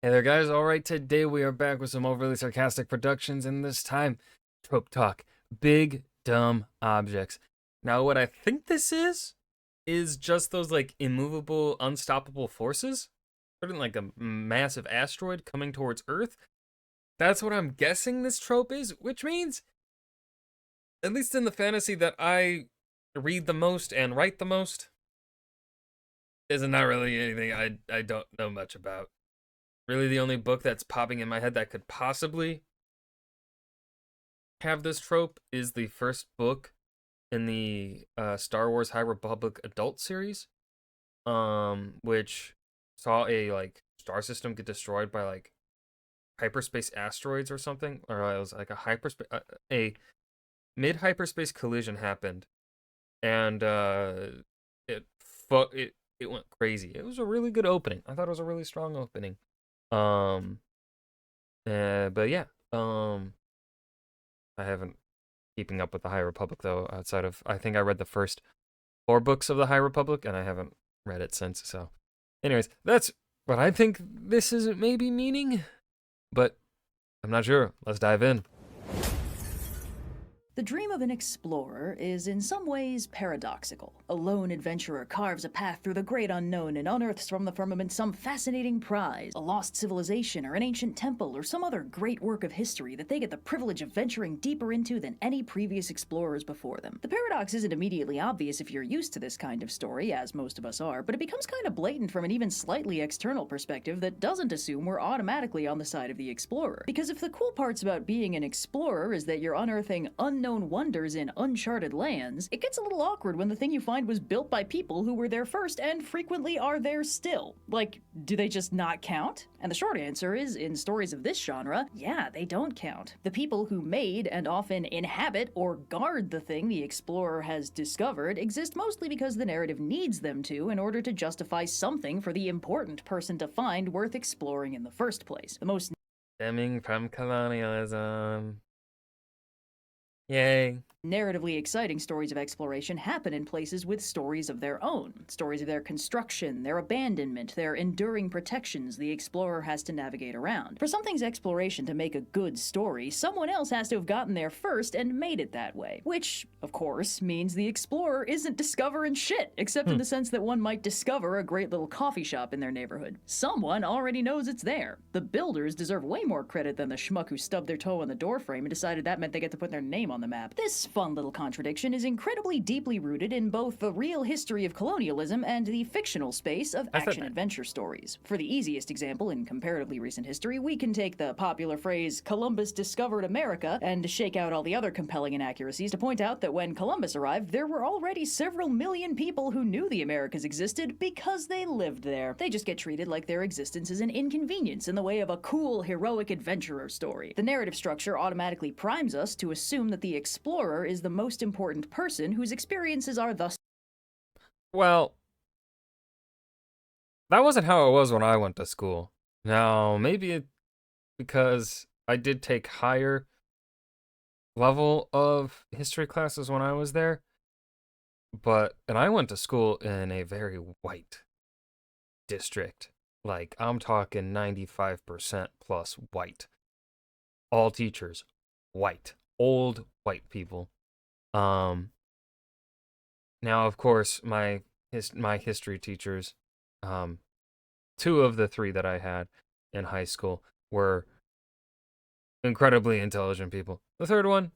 Hey there, guys. All right, today we are back with some overly sarcastic productions, and this time, Trope Talk. Big, dumb objects. Now, what I think this is just those, like, immovable, unstoppable forces. Sort of like a massive asteroid coming towards Earth. That's what I'm guessing this trope is, which means, at least in the fantasy that I read the most and write the most, is not really anything I don't know much about. Really, the only book that's popping in my head that could possibly have this trope is the first book in the Star Wars High Republic adult series, which saw a like star system get destroyed by like hyperspace asteroids or something, or it was like a hyperspace a mid hyperspace collision happened, and it it went crazy. It was a really good opening. I thought it was a really strong opening. Um, but yeah, I haven't keeping up with the High Republic though. Outside of I think I read the first four books of the High Republic, and I haven't read it since. So, anyways, that's what I think this is maybe meaning, but I'm not sure. Let's dive in. The dream of an explorer is in some ways paradoxical. A lone adventurer carves a path through the great unknown and unearths from the firmament some fascinating prize, a lost civilization or an ancient temple or some other great work of history that they get the privilege of venturing deeper into than any previous explorers before them. The paradox isn't immediately obvious if you're used to this kind of story, as most of us are, but it becomes kind of blatant from an even slightly external perspective that doesn't assume we're automatically on the side of the explorer. Because if the cool parts about being an explorer is that you're unearthing unknown wonders in uncharted lands, it gets a little awkward when the thing you find was built by people who were there first and frequently are there still. Like, do they just not count? And the short answer is, in stories of this genre, yeah, they don't count. The people who made and often inhabit or guard the thing the explorer has discovered exist mostly because the narrative needs them to in order to justify something for the important person to find worth exploring in the first place. The most Stemming from colonialism. Yay. narratively exciting stories of exploration happen in places with stories of their own. Stories of their construction, their abandonment, their enduring protections the explorer has to navigate around. For something's exploration to make a good story, someone else has to have gotten there first and made it that way. Which, of course, means the explorer isn't discovering shit, except in the sense that one might discover a great little coffee shop in their neighborhood. Someone already knows it's there. The builders deserve way more credit than the schmuck who stubbed their toe on the doorframe and decided that meant they get to put their name on the map. This fun little contradiction is incredibly deeply rooted in both the real history of colonialism and the fictional space of I said that. action-adventure stories. For the easiest example in comparatively recent history, we can take the popular phrase, Columbus discovered America, and shake out all the other compelling inaccuracies to point out that when Columbus arrived, there were already several million people who knew the Americas existed because they lived there. They just get treated like their existence is an inconvenience in the way of a cool, heroic adventurer story. The narrative structure automatically primes us to assume that the explorer is the most important person whose experiences are thus. Well, that wasn't how it was when I went to school. Now, because I did take higher level of history classes when I was there, and I went to school in a very white district. Like, I'm talking 95% plus white. All teachers, white. Old white people. Now, of course, my history teachers, two of the three that I had in high school were incredibly intelligent people. The third one,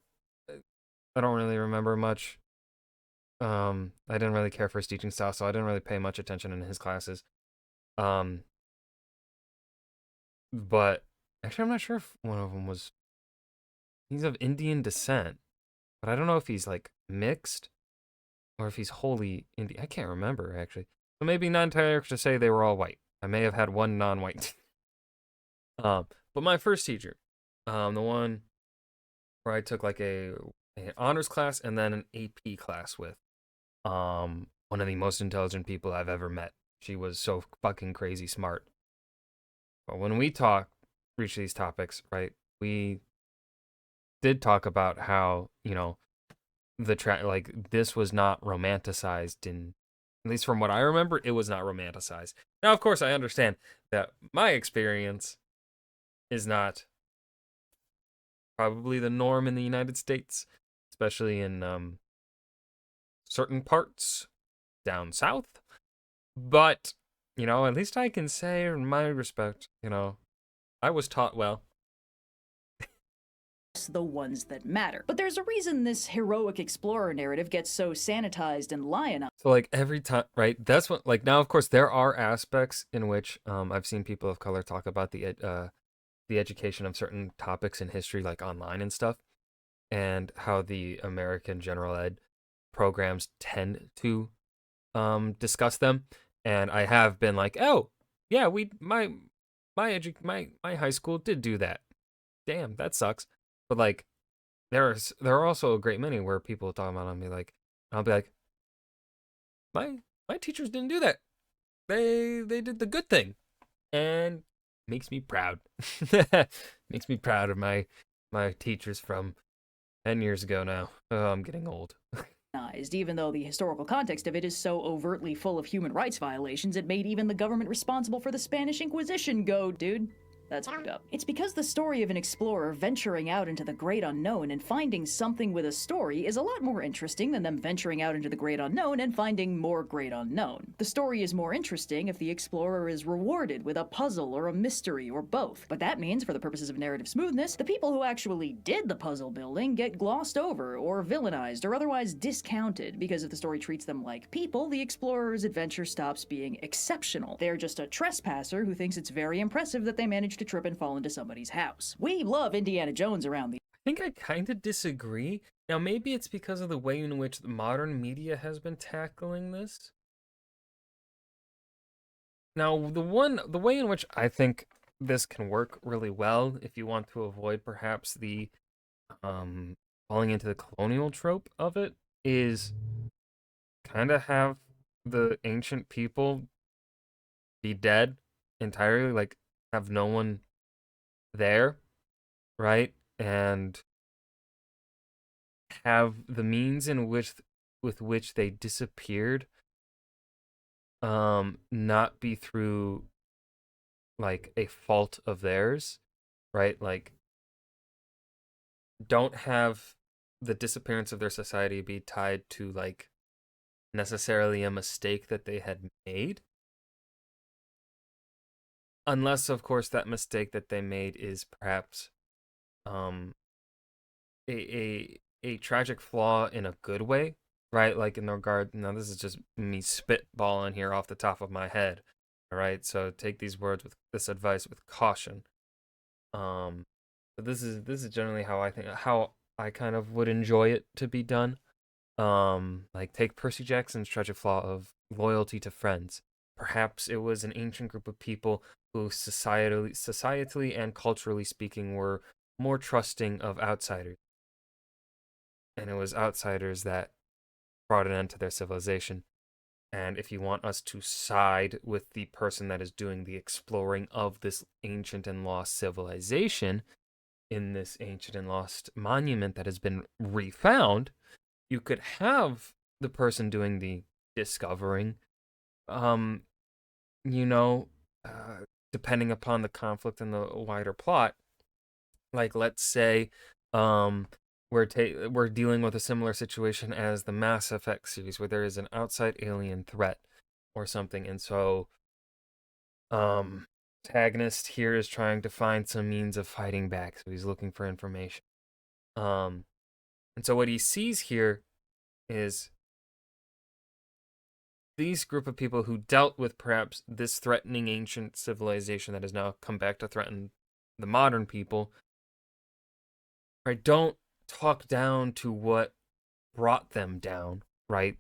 I don't really remember much. I didn't really care for his teaching style, so I didn't really pay much attention in his classes. But actually, I'm not sure if one of them he's of Indian descent, but I don't know if he's like mixed or if he's wholly Indian. I can't remember actually. So maybe not entirely to say they were all white. I may have had one non-white. But my first teacher, the one where I took like an honors class and then an AP class with, one of the most intelligent people I've ever met. She was so fucking crazy smart. But when we reach these topics, right, we did talk about how, like this was not romanticized in At least from what I remember, it was not romanticized. Now, of course, I understand that my experience is not probably the norm in the United States, especially in certain parts down south. But, at least I can say, in my respect, I was taught well. The ones that matter. But there's a reason this heroic explorer narrative gets so sanitized and lionized. So, like, every time, right? That's what, like, now, of course, there are aspects in which I've seen people of color talk about the education of certain topics in history, like online and stuff, and how the American general ed programs tend to discuss them. And I have been like, oh, yeah, my high school did do that. Damn, that sucks. But like, there are also a great many where people talk about it and I'll be like, my teachers didn't do that. They did the good thing, and makes me proud. Makes me proud of my teachers from 10 years ago now. Oh, I'm getting old. Even though the historical context of it is so overtly full of human rights violations, it made even the government responsible for the Spanish Inquisition go, dude. That's fucked up. It's because the story of an explorer venturing out into the great unknown and finding something with a story is a lot more interesting than them venturing out into the great unknown and finding more great unknown. The story is more interesting if the explorer is rewarded with a puzzle or a mystery or both. But that means, for the purposes of narrative smoothness, the people who actually did the puzzle building get glossed over or villainized or otherwise discounted, because if the story treats them like people, the explorer's adventure stops being exceptional. They're just a trespasser who thinks it's very impressive that they managed to trip and fall into somebody's house. We love Indiana Jones around the— I think I kind of disagree. Now, maybe it's because of the way in which the modern media has been tackling this. Now, the way in which I think this can work really well, if you want to avoid perhaps the falling into the colonial trope of it, is kind of have the ancient people be dead entirely, like have no one there, right? And have the means in which with which they disappeared not be through like a fault of theirs, right? Like don't have the disappearance of their society be tied to like necessarily a mistake that they had made, unless of course that mistake that they made is perhaps um a tragic flaw in a good way, right? Like in the regard, now this is just me spitballing here off the top of my head, all right? So take these words with this advice with caution. Um, but this is generally how I kind of would enjoy it to be done. Like take Percy Jackson's tragic flaw of loyalty to friends. Perhaps it was an ancient group of people who societally and culturally speaking were more trusting of outsiders, and it was outsiders that brought an end to their civilization. And if you want us to side with the person that is doing the exploring of this ancient and lost civilization in this ancient and lost monument that has been refound, you could have the person doing the discovering, um, you know, depending upon the conflict and the wider plot. Like, let's say, um, we're dealing with a similar situation as the Mass Effect series, where there is an outside alien threat or something, and so, protagonist here is trying to find some means of fighting back, so he's looking for information. Um, and so what he sees here is these group of people who dealt with perhaps this threatening ancient civilization that has now come back to threaten the modern people, right? Don't talk down to what brought them down, right?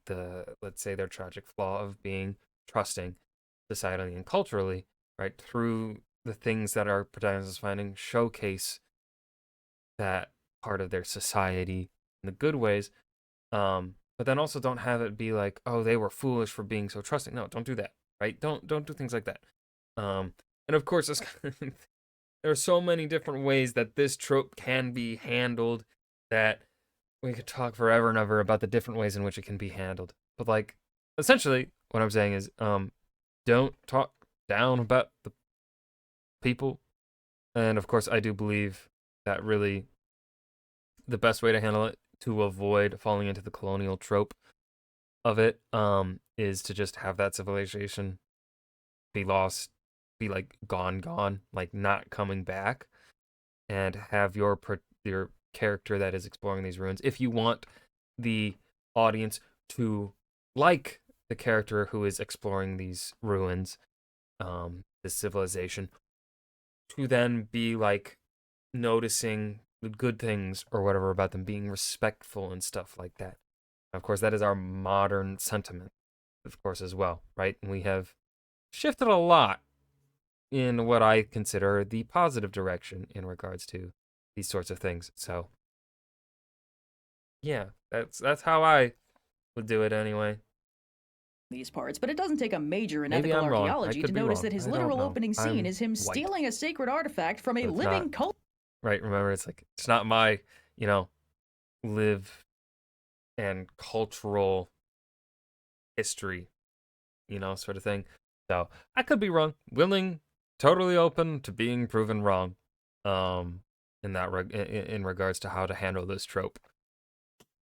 Let's say their tragic flaw of being trusting societally and culturally, right? Through the things that our protagonists finding showcase that part of their society in the good ways. But then also don't have it be like, oh, they were foolish for being so trusting. No, don't do that, right? Don't do things like that. And of course, there are so many different ways that this trope can be handled that we could talk forever and ever about the different ways in which it can be handled. But like, essentially, what I'm saying is, don't talk down about the people. And of course, I do believe that really the best way to handle it to avoid falling into the colonial trope of it, is to just have that civilization be lost, be like gone, like not coming back, and have your character that is exploring these ruins. If you want the audience to like the character who is exploring these ruins, this civilization, to then be like noticing the good things or whatever about them, being respectful and stuff like that. Of course, that is our modern sentiment, of course, as well, right? And we have shifted a lot in what I consider the positive direction in regards to these sorts of things. So, yeah, that's how I would do it anyway. these parts, but it doesn't take a major in Maybe ethical I'm wrong. I archaeology to could be notice wrong. that his I don't literal know. opening scene I'm is him white, stealing a sacred artifact from a so it's not living cult. right. Remember, it's like it's not my, you know, live and cultural history, sort of thing. So I could be wrong. Willing, totally open to being proven wrong. In that in regards to how to handle this trope.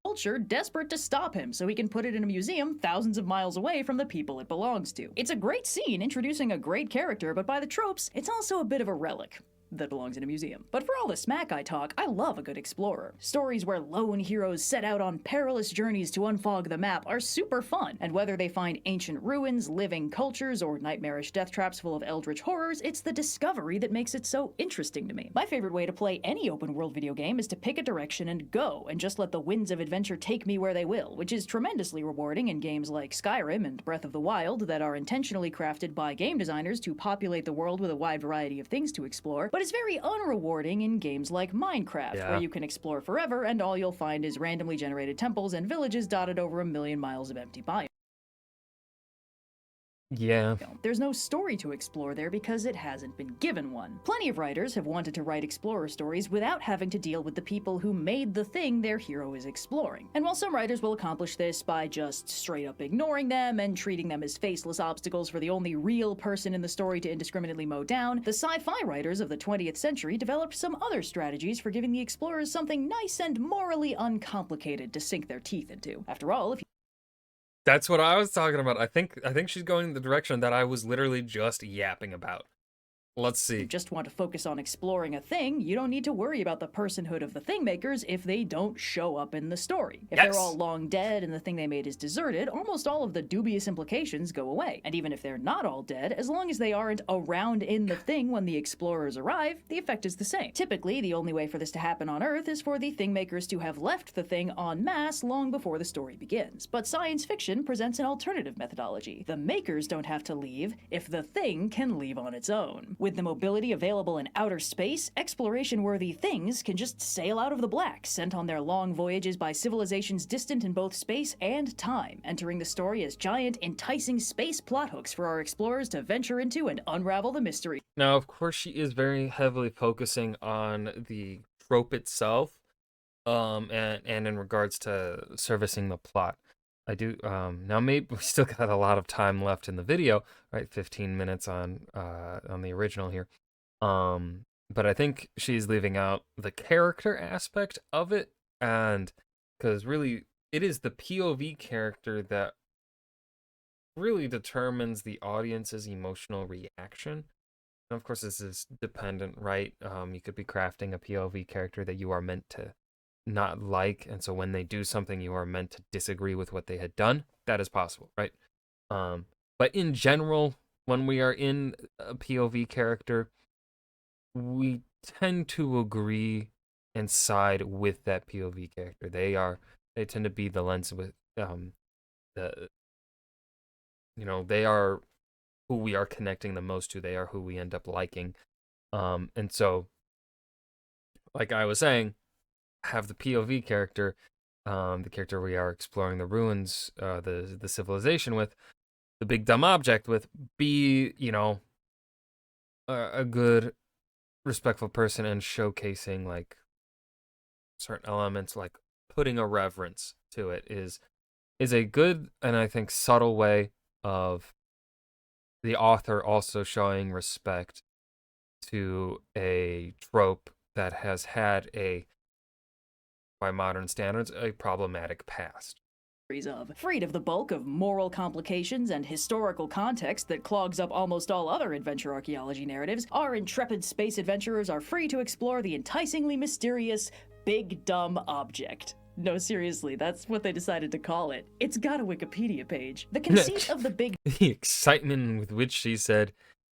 Culture desperate to stop him so he can put it in a museum thousands of miles away from the people it belongs to. It's a great scene introducing a great character, but by the tropes, it's also a bit of a relic that belongs in a museum. But for all the smack I talk, I love a good explorer. Stories where lone heroes set out on perilous journeys to unfog the map are super fun, and whether they find ancient ruins, living cultures, or nightmarish death traps full of eldritch horrors, it's the discovery that makes it so interesting to me. My favorite way to play any open world video game is to pick a direction and go, and just let the winds of adventure take me where they will, which is tremendously rewarding in games like Skyrim and Breath of the Wild that are intentionally crafted by game designers to populate the world with a wide variety of things to explore, but is very unrewarding in games like Minecraft, where you can explore forever and all you'll find is randomly generated temples and villages dotted over a million miles of empty biomes. Yeah. There's no story to explore there because it hasn't been given one. Plenty of writers have wanted to write explorer stories without having to deal with the people who made the thing their hero is exploring. And while some writers will accomplish this by just straight up ignoring them and treating them as faceless obstacles for the only real person in the story to indiscriminately mow down, the sci-fi writers of the 20th century developed some other strategies for giving the explorers something nice and morally uncomplicated to sink their teeth into. After all, if That's what I was talking about. I think she's going in the direction that I was literally just yapping about. Let's see. you just want to focus on exploring a thing, you don't need to worry about the personhood of the thing makers if they don't show up in the story. If they're all long dead and the thing they made is deserted, almost all of the dubious implications go away. And even if they're not all dead, as long as they aren't around in the thing when the explorers arrive, the effect is the same. Typically, the only way for this to happen on Earth is for the thing makers to have left the thing en masse long before the story begins. But science fiction presents an alternative methodology. The makers don't have to leave if the thing can leave on its own. With the mobility available in outer space, exploration-worthy things can just sail out of the black, sent on their long voyages by civilizations distant in both space and time, entering the story as giant, enticing space plot hooks for our explorers to venture into and unravel the mystery. Now, of course, she is very heavily focusing on the trope itself, and in regards to servicing the plot. I do now maybe we still got a lot of time left in the video, right? 15 minutes on the original here. But I think she's leaving out the character aspect of it, and because really it is the POV character that really determines the audience's emotional reaction. And of course, this is dependent, right? You could be crafting a POV character that you are meant to not like, and so when they do something you are meant to disagree with what they had done. That is possible, right? But in general, when we are in a POV character, we tend to agree and side with that POV character. They tend to be the lens with the they are who we are connecting the most to. They are who we end up liking. And so, like I was saying, have the POV character, the character we are exploring the ruins, the civilization with, the big dumb object with, be a good, respectful person and showcasing like certain elements, like putting a reverence to it is a good and I think subtle way of the author also showing respect to a trope that has had a, by modern standards, a problematic past. Of. Freed of the bulk of moral complications and historical context that clogs up almost all other adventure archaeology narratives, our intrepid space adventurers are free to explore the enticingly mysterious Big Dumb Object. No, seriously, that's what they decided to call it. It's got a Wikipedia page. The conceit of the Big The excitement with which she said,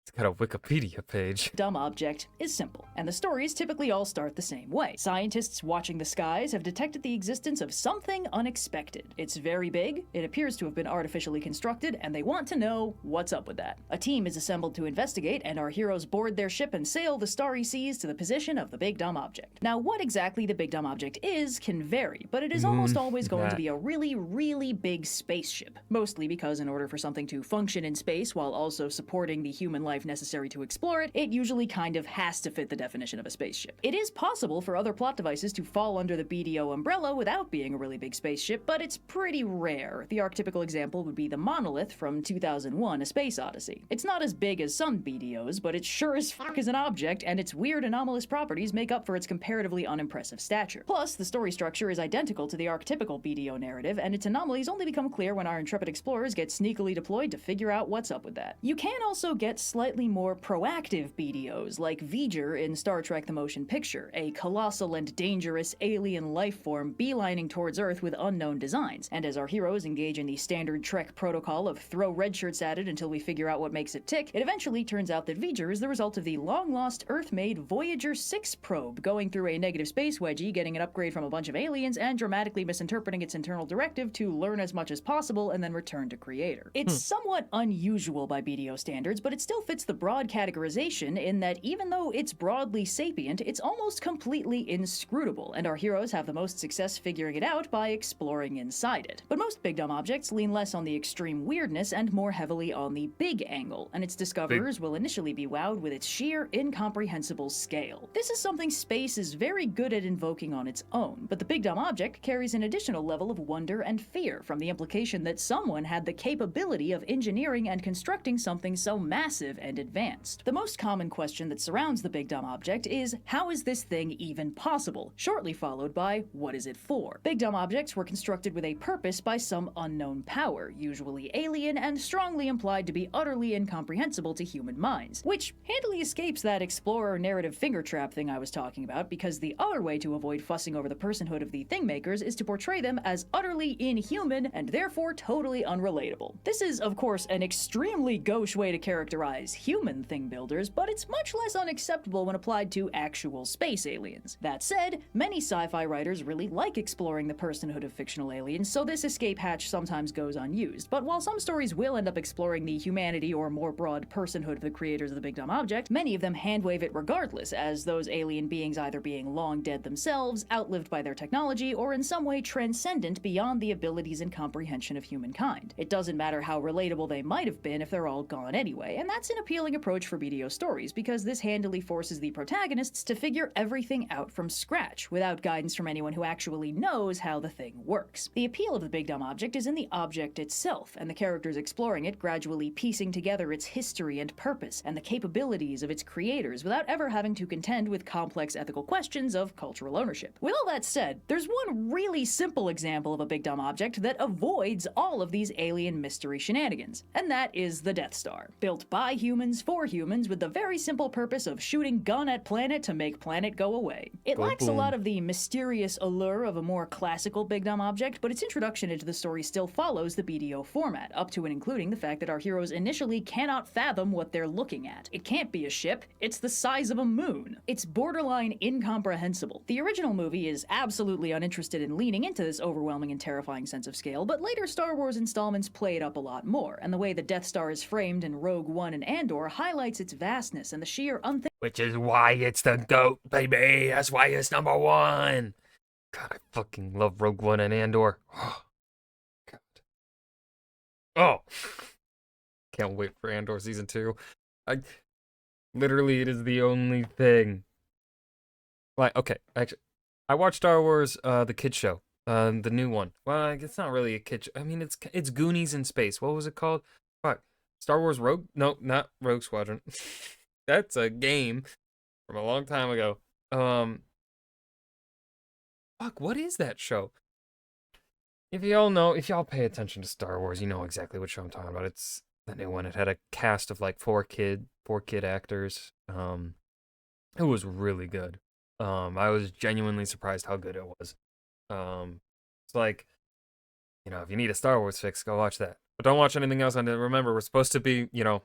it's got a Wikipedia page. Dumb Object is simple, and the stories typically all start the same way. Scientists watching the skies have detected the existence of something unexpected. It's very big, it appears to have been artificially constructed, and they want to know what's up with that. A team is assembled to investigate, and our heroes board their ship and sail the starry seas to the position of the Big Dumb Object. Now, what exactly the Big Dumb Object is can vary, but it is almost always going to be a really, really big spaceship. Mostly because in order for something to function in space while also supporting the human life necessary to explore it, it usually kind of has to fit the definition of a spaceship. It is possible for other plot devices to fall under the BDO umbrella without being a really big spaceship, but it's pretty rare. The archetypical example would be the Monolith from 2001: A Space Odyssey. It's not as big as some BDOs, but it sure as fuck is an object, and its weird anomalous properties make up for its comparatively unimpressive stature. Plus, the story structure is identical to the archetypical BDO narrative, and its anomalies only become clear when our intrepid explorers get sneakily deployed to figure out what's up with that. You can also get slightly more proactive BDOs, like V'ger in Star Trek The Motion Picture, a colossal and dangerous alien life form beelining towards Earth with unknown designs. And as our heroes engage in the standard Trek protocol of throw red shirts at it until we figure out what makes it tick, it eventually turns out that V'ger is the result of the long-lost Earth-made Voyager 6 probe going through a negative space wedgie, getting an upgrade from a bunch of aliens, and dramatically misinterpreting its internal directive to learn as much as possible and then return to Creator. It's somewhat unusual by BDO standards, but it still fits the broad categorization in that even though it's broadly sapient, it's almost completely inscrutable, and our heroes have the most success figuring it out by exploring inside it. But most Big Dumb Objects lean less on the extreme weirdness and more heavily on the big angle, and its discoverers will initially be wowed with its sheer, incomprehensible scale. This is something space is very good at invoking on its own, but the Big Dumb Object carries an additional level of wonder and fear from the implication that someone had the capability of engineering and constructing something so massive and advanced. The most common question that surrounds the Big Dumb Object is, how is this thing even possible? Shortly followed by, what is it for? Big Dumb Objects were constructed with a purpose by some unknown power, usually alien and strongly implied to be utterly incomprehensible to human minds, which handily escapes that explorer narrative finger trap thing I was talking about, because the other way to avoid fussing over the personhood of the thing makers is to portray them as utterly inhuman and therefore totally unrelatable. This is, of course, an extremely gauche way to characterize human thing builders, but it's much less unacceptable when applied to actual space aliens. That said, many sci-fi writers really like exploring the personhood of fictional aliens, so this escape hatch sometimes goes unused. But while some stories will end up exploring the humanity or more broad personhood of the creators of the Big Dumb Object, many of them handwave it regardless, as those alien beings either being long dead themselves, outlived by their technology, or in some way transcendent beyond the abilities and comprehension of humankind. It doesn't matter how relatable they might have been if they're all gone anyway, and that's an appealing approach for BDO stories, because this handily forces the protagonists to figure everything out from scratch, without guidance from anyone who actually knows how the thing works. The appeal of the Big Dumb Object is in the object itself, and the characters exploring it gradually piecing together its history and purpose, and the capabilities of its creators without ever having to contend with complex ethical questions of cultural ownership. With all that said, there's one really simple example of a Big Dumb Object that avoids all of these alien mystery shenanigans, and that is the Death Star. Built by humans for humans with the very simple purpose of shooting gun at planet to make planet go away. It lacks a lot of the mysterious allure of a more classical Big Dumb Object, but its introduction into the story still follows the BDO format, up to and including the fact that our heroes initially cannot fathom what they're looking at. It can't be a ship, it's the size of a moon. It's borderline incomprehensible. The original movie is absolutely uninterested in leaning into this overwhelming and terrifying sense of scale, but later Star Wars installments play it up a lot more, and the way the Death Star is framed in Rogue One and Andor highlights its vastness and the sheer which is why it's the GOAT, baby. That's why it's number one. God, I fucking love Rogue One and Andor. Oh, God. Oh. Can't wait for Andor Season 2. Literally, it is the only thing. Like, okay, actually, I watched Star Wars, the kid show, the new one. Well, it's not really a kid show. I mean, it's Goonies in space. What was it called? Star Wars Rogue? No, not Rogue Squadron. That's a game from a long time ago. Fuck, what is that show? If y'all pay attention to Star Wars, you know exactly what show I'm talking about. It's the new one. It had a cast of like four kid actors. It was really good. I was genuinely surprised how good it was. It's like, if you need a Star Wars fix, go watch that. But don't watch anything else on it. Remember, we're supposed to be, not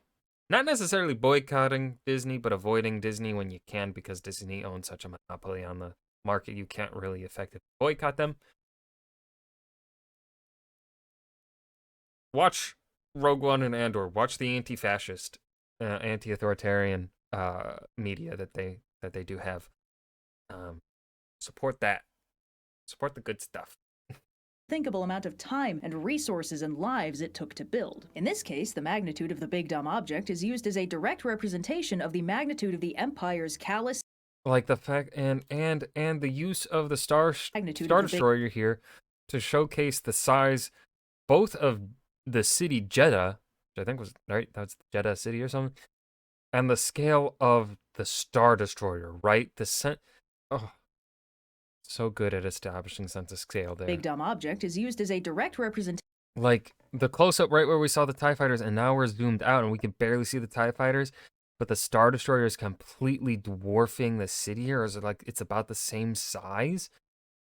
necessarily boycotting Disney, but avoiding Disney when you can because Disney owns such a monopoly on the market. You can't really effectively boycott them. Watch Rogue One and Andor. Watch the anti-fascist, anti-authoritarian media that they do have. Support that. Support the good stuff. Thinkable amount of time and resources and lives it took to build. In this case, the magnitude of the big dumb object is used as a direct representation of the magnitude of the Empire's callous, like the fact and the use of the Star Destroyer here to showcase the size both of the city Jeddah, which I think was right, that's Jeddah City or something, and the scale of the Star Destroyer, right? So good at establishing sense of scale there. Big dumb object is used as a direct representation. Like the close-up right where we saw the TIE fighters, and now we're zoomed out and we can barely see the TIE fighters, but the Star Destroyer is completely dwarfing the city, or is it like it's about the same size?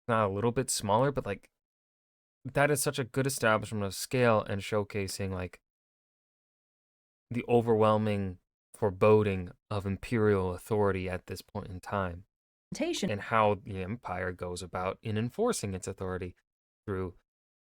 Not a little bit smaller, but like that is such a good establishment of scale and showcasing like the overwhelming foreboding of Imperial authority at this point in time. And how the Empire goes about in enforcing its authority through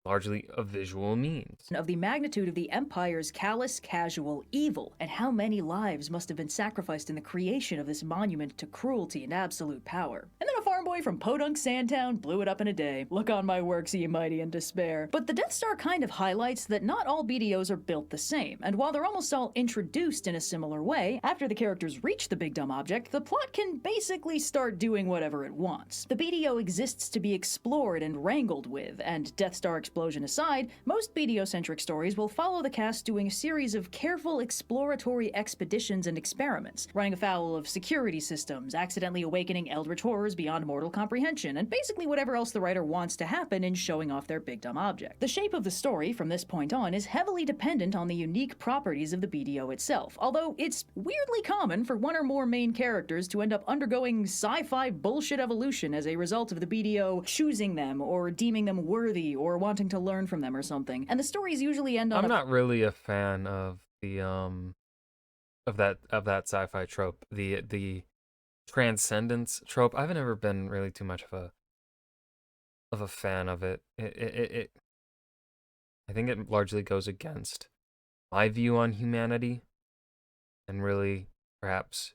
largely a visual means. Of the magnitude of the Empire's callous, casual evil, and how many lives must have been sacrificed in the creation of this monument to cruelty and absolute power. And then a farm boy from Podunk Sandtown blew it up in a day. Look on my works, ye mighty in despair. But the Death Star kind of highlights that not all BDOs are built the same, and while they're almost all introduced in a similar way, after the characters reach the big dumb object, the plot can basically start doing whatever it wants. The BDO exists to be explored and wrangled with, and Death Star explosion aside, most BDO-centric stories will follow the cast doing a series of careful exploratory expeditions and experiments, running afoul of security systems, accidentally awakening eldritch horrors beyond mortal comprehension, and basically whatever else the writer wants to happen in showing off their big dumb object. The shape of the story from this point on is heavily dependent on the unique properties of the BDO itself, although it's weirdly common for one or more main characters to end up undergoing sci-fi bullshit evolution as a result of the BDO choosing them or deeming them worthy or wanting to learn from them or something. And the stories usually end on I'm not really a fan of the of that sci-fi trope. The transcendence trope. I've never been really too much of a fan of it. I think it largely goes against my view on humanity and really perhaps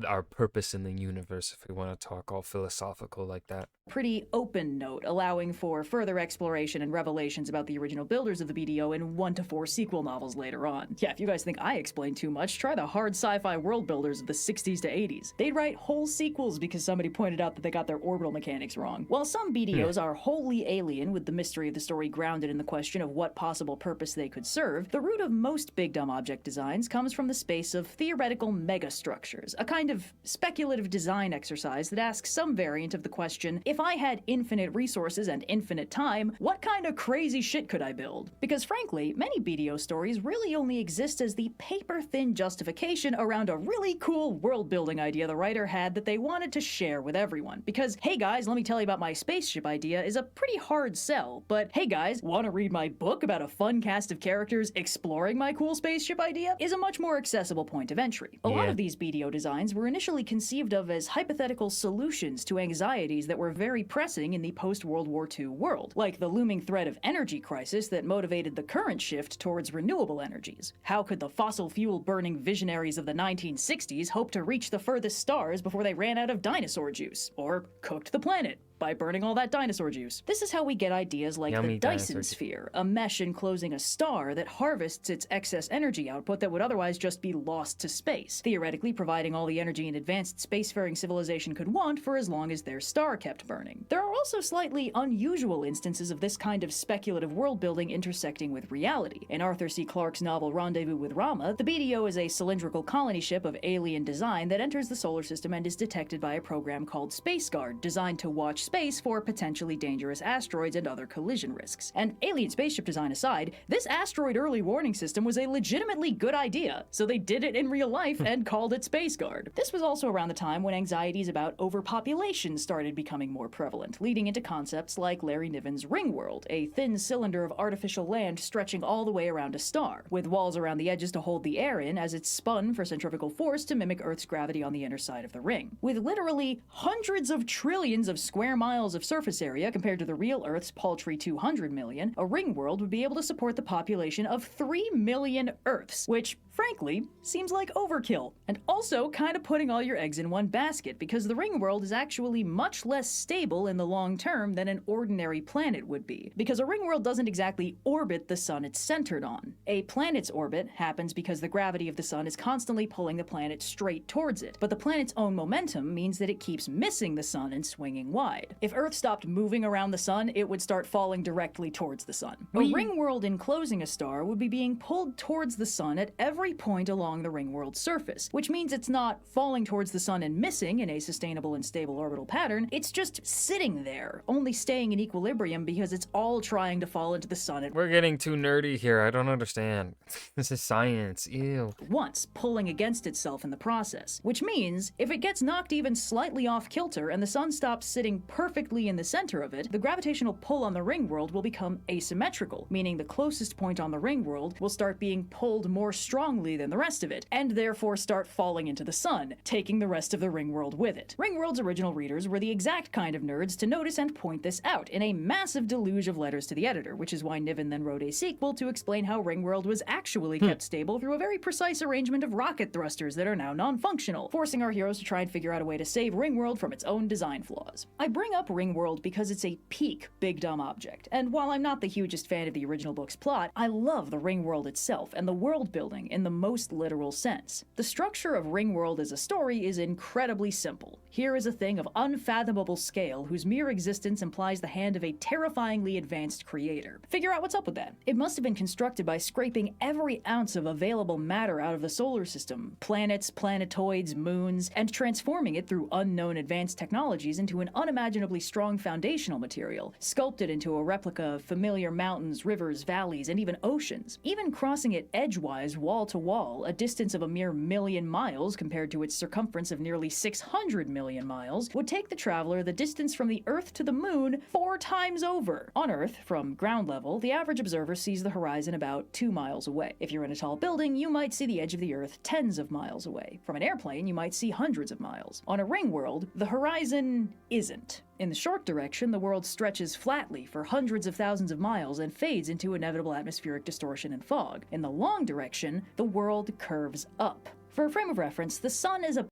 our purpose in the universe, if we want to talk all philosophical like that. Pretty open note, allowing for further exploration and revelations about the original builders of the BDO in 1 to 4 sequel novels later on. Yeah, if you guys think I explain too much, try the hard sci-fi world builders of the 60s to 80s. They'd write whole sequels because somebody pointed out that they got their orbital mechanics wrong. While some BDOs are wholly alien, with the mystery of the story grounded in the question of what possible purpose they could serve, the root of most big dumb object designs comes from the space of theoretical megastructures, a kind of speculative design exercise that asks some variant of the question, if I had infinite resources and infinite time, what kind of crazy shit could I build? Because frankly, many BDO stories really only exist as the paper-thin justification around a really cool world-building idea the writer had that they wanted to share with everyone. Because, hey guys, let me tell you about my spaceship idea is a pretty hard sell, but hey guys, want to read my book about a fun cast of characters exploring my cool spaceship idea is a much more accessible point of entry. A lot of these BDO designs were initially conceived of as hypothetical solutions to anxieties that were very pressing in the post-World War II world, like the looming threat of energy crisis that motivated the current shift towards renewable energies. How could the fossil fuel-burning visionaries of the 1960s hope to reach the furthest stars before they ran out of dinosaur juice, or cooked the planet? by burning all that dinosaur juice. This is how we get ideas like Yummy the Dyson dinosaur juice. sphere, a mesh enclosing a star that harvests its excess energy output that would otherwise just be lost to space, theoretically providing all the energy an advanced spacefaring civilization could want for as long as their star kept burning. There are also slightly unusual instances of this kind of speculative world building intersecting with reality. In Arthur C. Clarke's novel Rendezvous with Rama, the BDO is a cylindrical colony ship of alien design that enters the solar system and is detected by a program called Space Guard, designed to watch space for potentially dangerous asteroids and other collision risks. And alien spaceship design aside, this asteroid early warning system was a legitimately good idea, so they did it in real life and called it Space Guard. This was also around the time when anxieties about overpopulation started becoming more prevalent, leading into concepts like Larry Niven's Ringworld, a thin cylinder of artificial land stretching all the way around a star, with walls around the edges to hold the air in as it's spun for centrifugal force to mimic Earth's gravity on the inner side of the ring. With literally hundreds of trillions of square miles of surface area compared to the real Earth's paltry 200 million, a ring world would be able to support the population of 3 million Earths, which, frankly, seems like overkill, and also kind of putting all your eggs in one basket, because the ring world is actually much less stable in the long term than an ordinary planet would be, because a ring world doesn't exactly orbit the sun it's centered on. A planet's orbit happens because the gravity of the sun is constantly pulling the planet straight towards it, but the planet's own momentum means that it keeps missing the sun and swinging wide. If Earth stopped moving around the sun, it would start falling directly towards the sun. A ring world enclosing a star would be being pulled towards the sun at every point along the ring world's surface, which means it's not falling towards the sun and missing in a sustainable and stable orbital pattern, it's just sitting there, only staying in equilibrium because it's all trying to fall into the sun at We're getting too nerdy here. I don't understand. This is science. Ew. once, pulling against itself in the process. Which means, if it gets knocked even slightly off kilter and the sun stops sitting perfectly in the center of it, the gravitational pull on the ring world will become asymmetrical, meaning the closest point on the ring world will start being pulled more strongly than the rest of it, and therefore start falling into the sun, taking the rest of the ring world with it. Ringworld's original readers were the exact kind of nerds to notice and point this out in a massive deluge of letters to the editor, which is why Niven then wrote a sequel to explain how Ringworld was actually kept stable through a very precise arrangement of rocket thrusters that are now non-functional, forcing our heroes to try and figure out a way to save Ringworld from its own design flaws. I bring up Ringworld because it's a peak big dumb object, and while I'm not the hugest fan of the original book's plot, I love the Ringworld itself and the world building in the most literal sense. The structure of Ringworld as a story is incredibly simple. Here is a thing of unfathomable scale whose mere existence implies the hand of a terrifyingly advanced creator. Figure out what's up with that. It must have been constructed by scraping every ounce of available matter out of the solar system, planets, planetoids, moons, and transforming it through unknown advanced technologies into an unimaginably strong foundational material, sculpted into a replica of familiar mountains, rivers, valleys, and even oceans. Even crossing it edgewise wall to wall, a distance of a mere million miles compared to its circumference of nearly 600 million miles, would take the traveler the distance from the Earth to the Moon 4 times over. On Earth, from ground level, the average observer sees the horizon about 2 miles away. If you're in a tall building, you might see the edge of the Earth tens of miles away. From an airplane, you might see hundreds of miles. On a ring world, the horizon isn't. In the short direction, the world stretches flatly for hundreds of thousands of miles and fades into inevitable atmospheric distortion and fog. In the long direction, the world curves up. For a frame of reference, the sun is That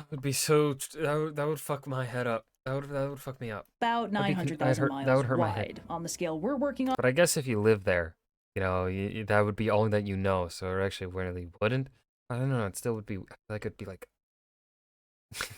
would be so. That would fuck my head up. That would fuck me up. about 900,000 miles that would hurt my wide. head. On the scale we're working on, But I guess if you live there, you know, that would be all that you know. So it actually really wouldn't. I don't know. It still would be. That could be like.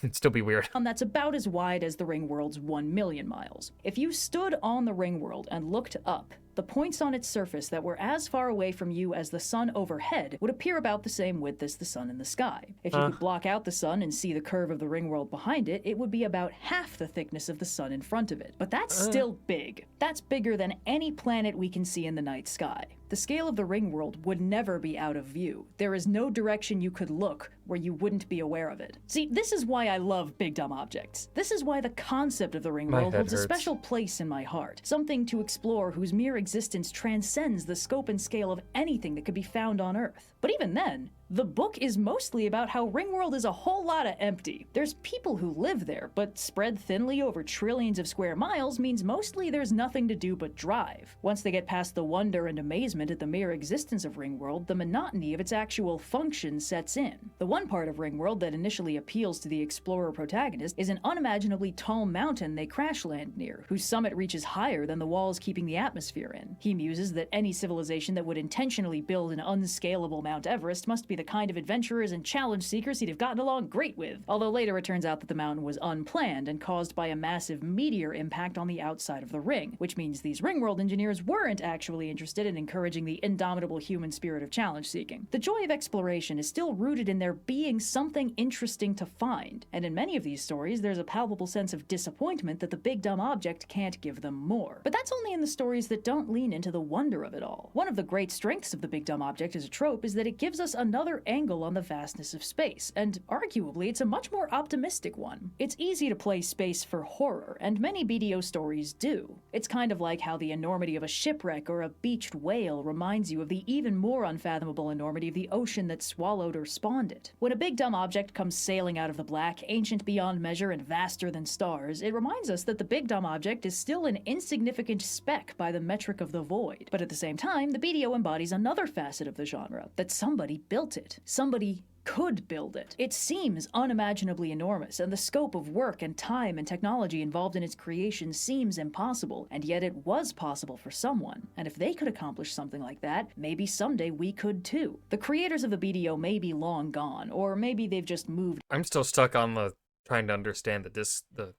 It'd still be weird. that's about as wide as the ring world's 1 million miles. If you stood on the ring world and looked up, the points on its surface that were as far away from you as the sun overhead would appear about the same width as the sun in the sky. If you could block out the sun and see the curve of the ring world behind it, it would be about half the thickness of the sun in front of it. But that's still big. That's bigger than any planet we can see in the night sky. The scale of the ring world would never be out of view. There is no direction you could look where you wouldn't be aware of it. See, this is why I love big dumb objects. This is why the concept of the ring My world head holds a hurts. special place in my heart. Something to explore whose mere existence transcends the scope and scale of anything that could be found on Earth. But even then, The book is mostly about how Ringworld is a whole lot of empty. There's people who live there, but spread thinly over trillions of square miles means mostly there's nothing to do but drive. Once they get past the wonder and amazement at the mere existence of Ringworld, the monotony of its actual function sets in. The one part of Ringworld that initially appeals to the explorer protagonist is an unimaginably tall mountain they crash land near, whose summit reaches higher than the walls keeping the atmosphere in. He muses that any civilization that would intentionally build an unscalable Mount Everest must be the kind of adventurers and challenge seekers he'd have gotten along great with, although later it turns out that the mountain was unplanned and caused by a massive meteor impact on the outside of the ring, which means these Ringworld engineers weren't actually interested in encouraging the indomitable human spirit of challenge seeking. The joy of exploration is still rooted in there being something interesting to find, and in many of these stories there's a palpable sense of disappointment that the big dumb object can't give them more. But that's only in the stories that don't lean into the wonder of it all. One of the great strengths of the big dumb object as a trope is that it gives us another angle on the vastness of space, and arguably it's a much more optimistic one. It's easy to play space for horror, and many BDO stories do. It's kind of like how the enormity of a shipwreck or a beached whale reminds you of the even more unfathomable enormity of the ocean that swallowed or spawned it. When a big dumb object comes sailing out of the black, ancient beyond measure and vaster than stars, it reminds us that the big dumb object is still an insignificant speck by the metric of the void. But at the same time, the BDO embodies another facet of the genre, that somebody built it. Somebody could build it. It seems unimaginably enormous, and the scope of work and time and technology involved in its creation seems impossible, and yet it was possible for someone. And if they could accomplish something like that, maybe someday we could too. The creators of the BDO may be long gone, or maybe they've just moved. I'm still stuck on the trying to understand the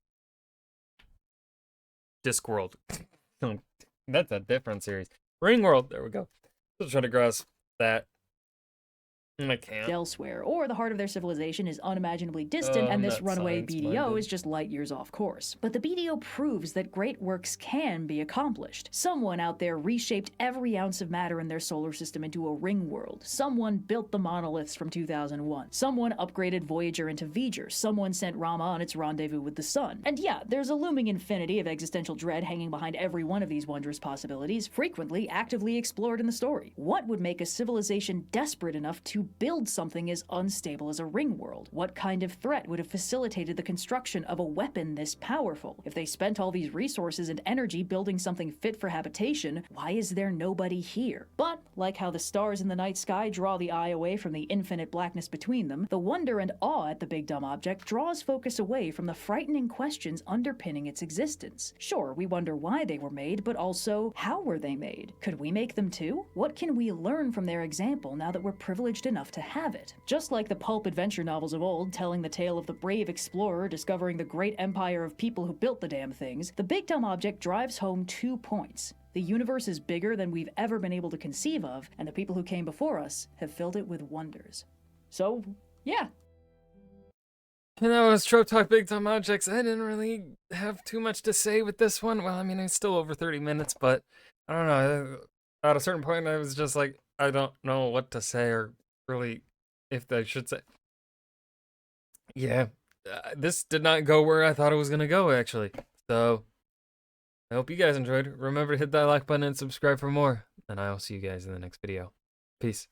Discworld. That's a different series. Ringworld, there we go. Still trying to grasp that. And I can't. Elsewhere, or the heart of their civilization is unimaginably distant, and this runaway BDO science-minded. is just light years off course. But the BDO proves that great works can be accomplished. Someone out there reshaped every ounce of matter in their solar system into a ring world. Someone built the monoliths from 2001. Someone upgraded Voyager into V'ger. Someone sent Rama on its rendezvous with the sun. And yeah, there's a looming infinity of existential dread hanging behind every one of these wondrous possibilities, frequently actively explored in the story. What would make a civilization desperate enough to build something as unstable as a ring world? What kind of threat would have facilitated the construction of a weapon this powerful? If they spent all these resources and energy building something fit for habitation, why is there nobody here? But, like how the stars in the night sky draw the eye away from the infinite blackness between them, the wonder and awe at the big dumb object draws focus away from the frightening questions underpinning its existence. Sure, we wonder why they were made, but also, how were they made? Could we make them too? What can we learn from their example now that we're privileged enough to have it? Just like the pulp adventure novels of old telling the tale of the brave explorer discovering the great empire of people who built the damn things, the big dumb object drives home 2 points. The universe is bigger than we've ever been able to conceive of, and the people who came before us have filled it with wonders. So, yeah. And that was Trope Talk Big Time Objects. I didn't really have too much to say with this one. Well, I mean, it's still over 30 minutes, but I don't know. At a certain point, I was just like, I don't know what to say or really if I should say. Yeah, this did not go where I thought it was going to go, actually. So, I hope you guys enjoyed. Remember to hit that like button and subscribe for more. And I will see you guys in the next video. Peace.